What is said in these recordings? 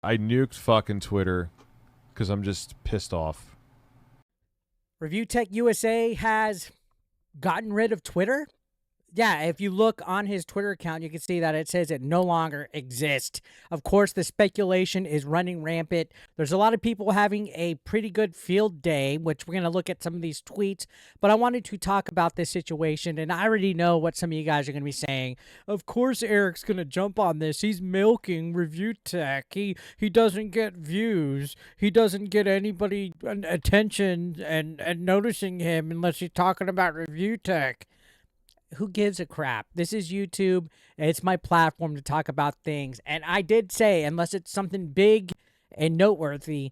I nuked fucking Twitter because I'm just pissed off. ReviewTechUsa has gotten rid of Twitter. Yeah, if you look on his Twitter account, you can see that it says it no longer exists. Of course, the speculation is running rampant. There's a lot of people having a pretty good field day, which we're going to look at some of these tweets. But I wanted to talk about this situation, and I already know what some of you guys are going to be saying. Of course, Eric's going to jump on this. He's milking Review Tech. He doesn't get views. He doesn't get anybody attention and noticing him unless he's talking about Review Tech. Who gives a crap? This is YouTube. It's my platform to talk about things. And I did say, unless it's something big and noteworthy,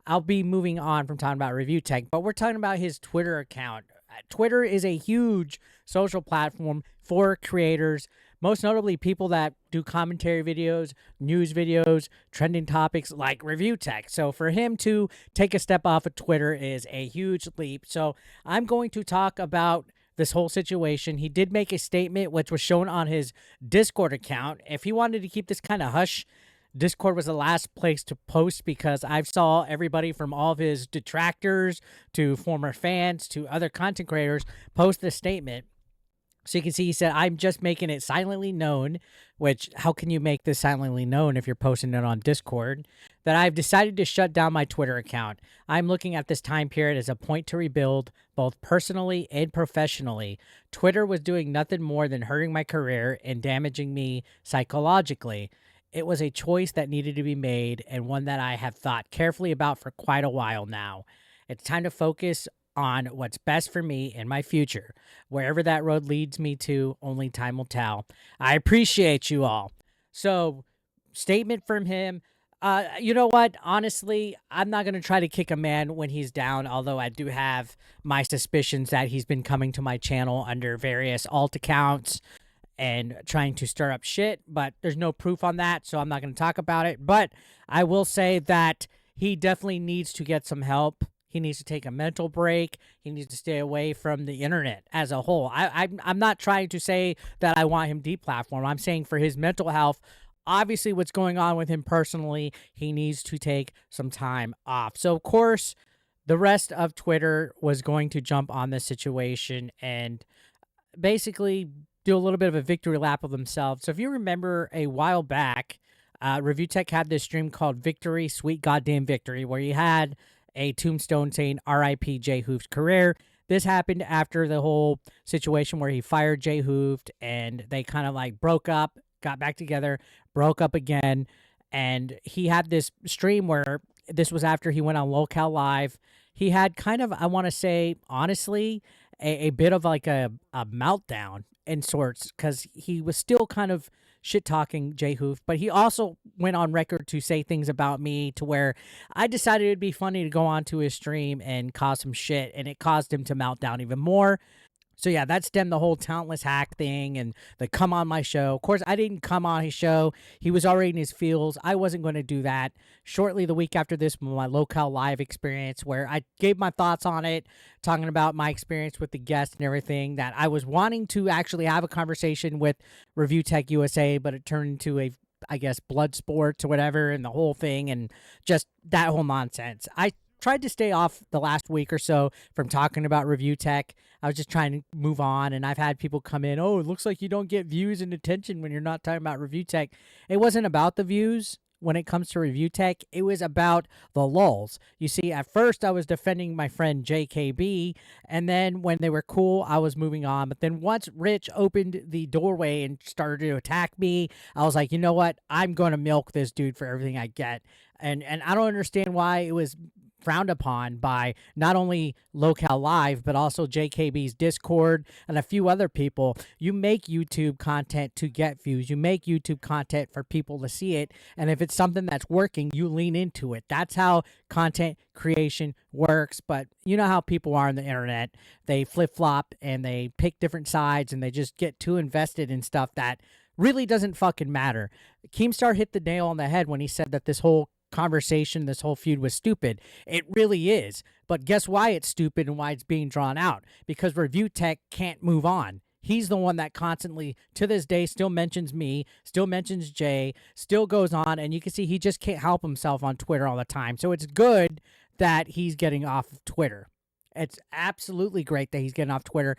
I'll be moving on from talking about Review Tech. But we're talking about his Twitter account. Twitter is a huge social platform for creators, most notably people that do commentary videos, news videos, trending topics like Review Tech. So for him to take a step off of Twitter is a huge leap. So I'm going to talk about this whole situation. He did make a statement which was shown on his Discord account. If he wanted to keep this kind of hush, Discord was the last place to post because I saw everybody from all of his detractors to former fans to other content creators post this statement. So you can see he said, I'm just making it silently known, which how can you make this silently known if you're posting it on Discord, that I've decided to shut down my Twitter account. I'm looking at this time period as a point to rebuild, both personally and professionally. Twitter was doing nothing more than hurting my career and damaging me psychologically. It was a choice that needed to be made and one that I have thought carefully about for quite a while now. It's time to focus on what's best for me and my future. Wherever that road leads me to, only time will tell. I appreciate you all. So, statement from him. You know what? Honestly, I'm not going to try to kick a man when he's down, although I do have my suspicions that he's been coming to my channel under various alt accounts and trying to stir up shit, but there's no proof on that, so I'm not going to talk about it. But I will say that he definitely needs to get some help. He needs to take a mental break. He needs to stay away from the internet as a whole. I'm not trying to say that I want him deplatformed. I'm saying for his mental health, obviously what's going on with him personally, he needs to take some time off. So, of course, the rest of Twitter was going to jump on this situation and basically do a little bit of a victory lap of themselves. So if you remember a while back, Review Tech had this stream called Victory, Sweet Goddamn Victory, where you had a tombstone saying R.I.P. Jay Hoof's career. This happened after the whole situation where he fired Jay Hoof and they kind of like broke up, got back together, broke up again. And he had this stream where this was after he went on Locale Live. He had kind of, I want to say, honestly, a bit of like a meltdown in sorts because he was still kind of shit-talking Jay Hoof, but he also went on record to say things about me to where I decided it'd be funny to go onto his stream and cause some shit, and it caused him to melt down even more. So yeah, that stemmed the whole talentless hack thing and the come on my show. Of course, I didn't come on his show. He was already in his feels. I wasn't going to do that. Shortly the week after this, my Locale Live experience where I gave my thoughts on it, talking about my experience with the guest and everything, that I was wanting to actually have a conversation with Review Tech USA, but it turned into a, I guess, blood sports or whatever and the whole thing and just that whole nonsense. I tried to stay off the last week or so from talking about Review Tech. I was just trying to move on, and I've had people come in, oh, it looks like you don't get views and attention when you're not talking about Review Tech. It wasn't about the views when it comes to Review Tech. It was about the lulls. You see, at first I was defending my friend JKB, and then when they were cool, I was moving on. But then once Rich opened the doorway and started to attack me, I was like, you know what? I'm going to milk this dude for everything I get. And I don't understand why it was frowned upon by not only Locale Live, but also JKB's Discord and a few other people. You make YouTube content to get views. You make YouTube content for people to see it. And if it's something that's working, you lean into it. That's how content creation works. But you know how people are on the internet. They flip-flop and they pick different sides and they just get too invested in stuff that really doesn't fucking matter. Keemstar hit the nail on the head when he said that this whole conversation, this whole feud was stupid. It really is. But guess why it's stupid and why it's being drawn out? Because Review Tech can't move on. he's the one that constantly, to this day, still mentions me, still mentions Jay, still goes on, and you can see he just can't help himself on Twitter all the time. So it's good that he's getting off of Twitter. It's absolutely great that he's getting off Twitter.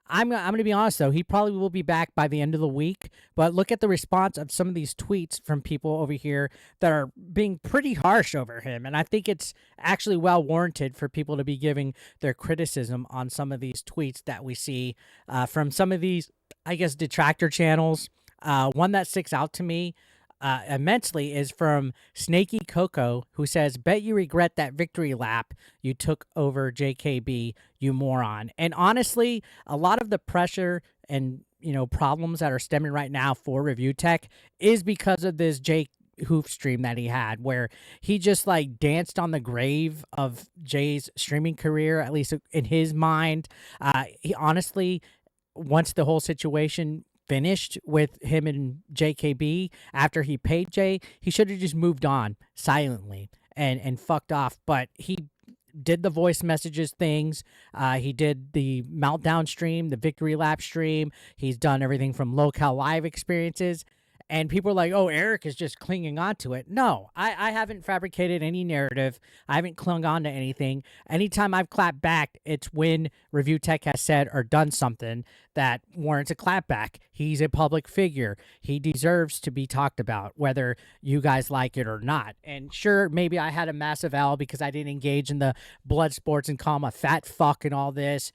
I'm going to be honest, though. He probably will be back by the end of the week. But look at the response of some of these tweets from people over here that are being pretty harsh over him. And I think it's actually well warranted for people to be giving their criticism on some of these tweets that we see from some of these, I guess, detractor channels. One that sticks out to me immensely is from Snaky Coco, who says, "Bet you regret that victory lap you took over JKB, you moron." And honestly, a lot of the pressure and problems that are stemming right now for Review Tech is because of this Jake Hoof stream that he had, where he just like danced on the grave of Jay's streaming career, at least in his mind. He honestly, once the whole situation finished with him and JKB after he paid Jay, he should have just moved on silently and fucked off. But he did the voice messages things. He did the meltdown stream, the victory lap stream. He's done everything from locale live experiences. And people are like, oh, Eric is just clinging on to it. No, I haven't fabricated any narrative. I haven't clung on to anything. Anytime I've clapped back, it's when Review Tech has said or done something that warrants a clapback. He's a public figure. He deserves to be talked about, whether you guys like it or not. And sure, maybe I had a massive L because I didn't engage in the blood sports and call him a fat fuck and all this.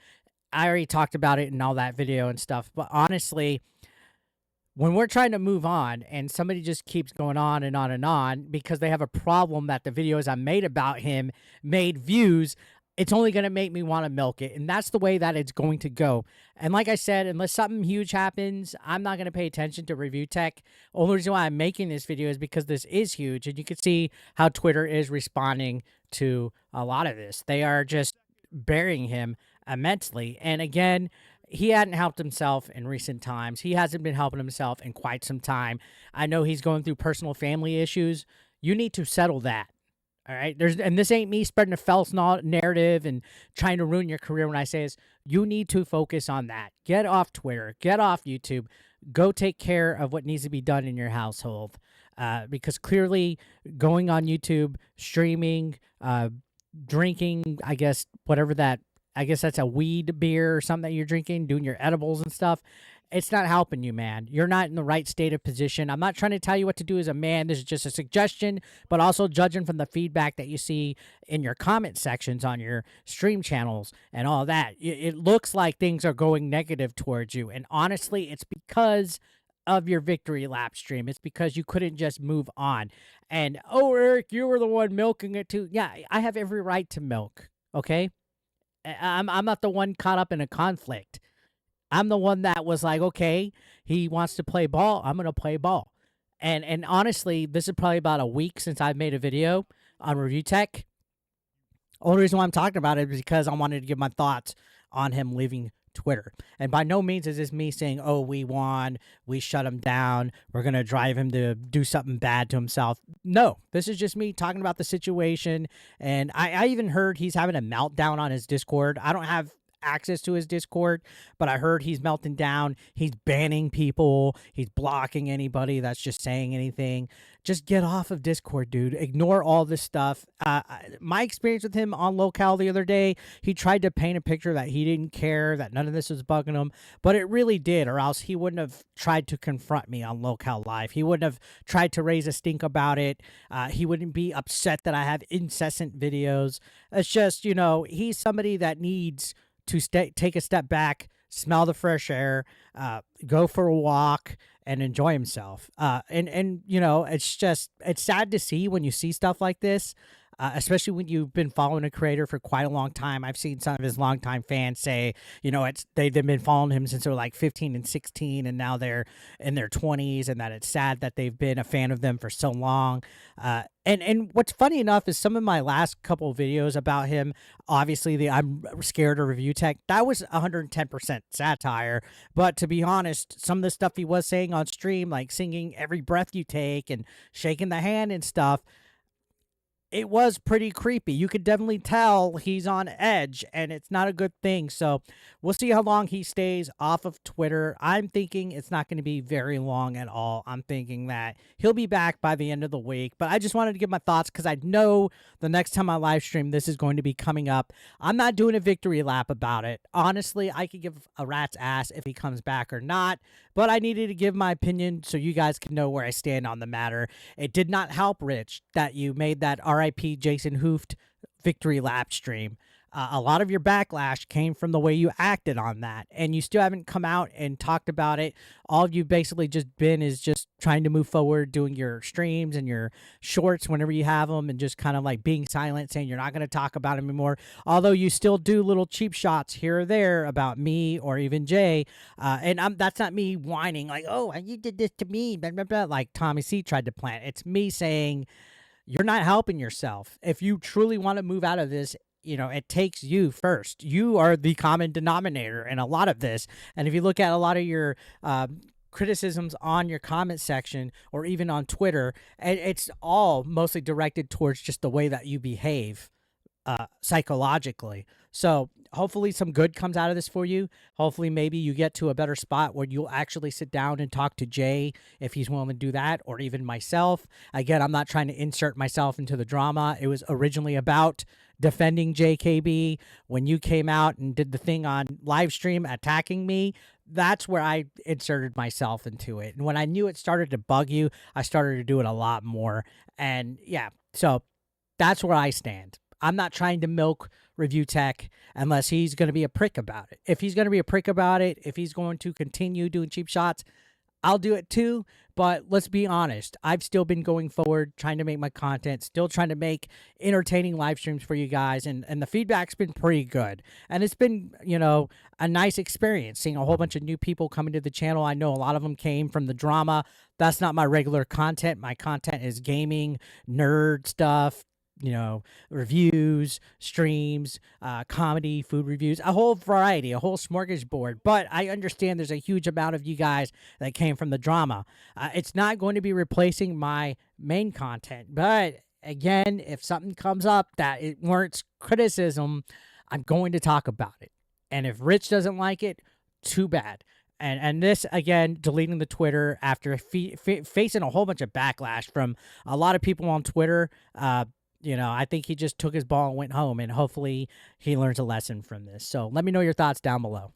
I already talked about it in all that video and stuff. But honestly, when we're trying to move on and somebody just keeps going on and on and on because they have a problem that the videos I made about him made views, it's only going to make me want to milk it. And that's the way that it's going to go. And like I said, unless something huge happens, I'm not going to pay attention to Review Tech. Only reason why I'm making this video is because this is huge. And you can see how Twitter is responding to a lot of this. They are just burying him immensely. And again, he hadn't helped himself in recent times. He hasn't been helping himself in quite some time. I know he's going through personal family issues. You need to settle that. All right. And this ain't me spreading a false narrative and trying to ruin your career when I say this. You need to focus on that. Get off Twitter. Get off YouTube. Go take care of what needs to be done in your household. Because clearly going on YouTube, streaming, drinking, I guess that's a weed beer or something that you're drinking, doing your edibles and stuff. It's not helping you, man. You're not in the right state of position. I'm not trying to tell you what to do as a man. This is just a suggestion, but also judging from the feedback that you see in your comment sections on your stream channels and all that. It looks like things are going negative towards you. And honestly, it's because of your victory lap stream. It's because you couldn't just move on. And, oh, Eric, you were the one milking it too. Yeah, I have every right to milk, okay? I'm not the one caught up in a conflict. I'm the one that was like, okay, he wants to play ball. I'm going to play ball. And honestly, this is probably about a week since I've made a video on Review Tech. Only reason why I'm talking about it is because I wanted to give my thoughts on him leaving Twitter. And by no means is this me saying, oh, we won, we shut him down, we're going to drive him to do something bad to himself. No, this is just me talking about the situation. And I even heard he's having a meltdown on his Discord. I don't have access to his Discord, but I heard he's melting down. He's banning people. He's blocking anybody that's just saying anything. Just get off of Discord, dude. Ignore all this stuff. My experience with him on Locale the other day, he tried to paint a picture that he didn't care, that none of this was bugging him, but it really did, or else he wouldn't have tried to confront me on Locale Live. He wouldn't have tried to raise a stink about it. He wouldn't be upset that I have incessant videos. It's just, he's somebody that needs to take a step back, smell the fresh air, go for a walk, and enjoy himself. And it's sad to see when you see stuff like this, especially when you've been following a creator for quite a long time. I've seen some of his longtime fans say, they've been following him since they were like 15 and 16, and now they're in their 20s, and that it's sad that they've been a fan of them for so long. And what's funny enough is some of my last couple of videos about him, obviously the I'm scared of Review Tech, that was 110% satire. But to be honest, some of the stuff he was saying on stream, like singing Every Breath You Take and shaking the hand and stuff, it was pretty creepy. You could definitely tell he's on edge, and it's not a good thing. So we'll see how long he stays off of Twitter. I'm thinking it's not going to be very long at all. I'm thinking that he'll be back by the end of the week. But I just wanted to give my thoughts because I know the next time I live stream, this is going to be coming up. I'm not doing a victory lap about it. Honestly, I could give a rat's ass if he comes back or not. But I needed to give my opinion so you guys can know where I stand on the matter. It did not help, Rich, that you made that RIP Jason Hooft victory lap stream. A lot of your backlash came from the way you acted on that, and you still haven't come out and talked about it. All you've basically just been is just trying to move forward, doing your streams and your shorts whenever you have them, and just kind of like being silent, saying you're not going to talk about them anymore. Although you still do little cheap shots here or there about me or even Jay, and that's not me whining like, oh, you did this to me, blah, blah, blah, like Tommy C tried to plant. It's me saying you're not helping yourself. If you truly want to move out of this, it takes you first. You are the common denominator in a lot of this. And if you look at a lot of your criticisms on your comment section or even on Twitter, it's all mostly directed towards just the way that you behave psychologically. So hopefully some good comes out of this for you. Hopefully maybe you get to a better spot where you'll actually sit down and talk to Jay if he's willing to do that, or even myself. Again, I'm not trying to insert myself into the drama. It was originally about defending JKB. When you came out and did the thing on live stream attacking me, that's where I inserted myself into it. And when I knew it started to bug you, I started to do it a lot more. And yeah, so that's where I stand. I'm not trying to milk Review Tech unless he's going to be a prick about it. If he's going to be a prick about it, if he's going to continue doing cheap shots, I'll do it too. But let's be honest, I've still been going forward, trying to make my content, still trying to make entertaining live streams for you guys. And the feedback's been pretty good. And it's been, a nice experience seeing a whole bunch of new people coming to the channel. I know a lot of them came from the drama. That's not my regular content. My content is gaming, nerd stuff, reviews, streams, comedy, food reviews, a whole variety, a whole smorgasbord. But I understand there's a huge amount of you guys that came from the drama. It's not going to be replacing my main content. But again, if something comes up that it warrants criticism, I'm going to talk about it. And if Rich doesn't like it, too bad. And this, again, deleting the Twitter after facing a whole bunch of backlash from a lot of people on Twitter, I think he just took his ball and went home, and hopefully he learns a lesson from this. So let me know your thoughts down below.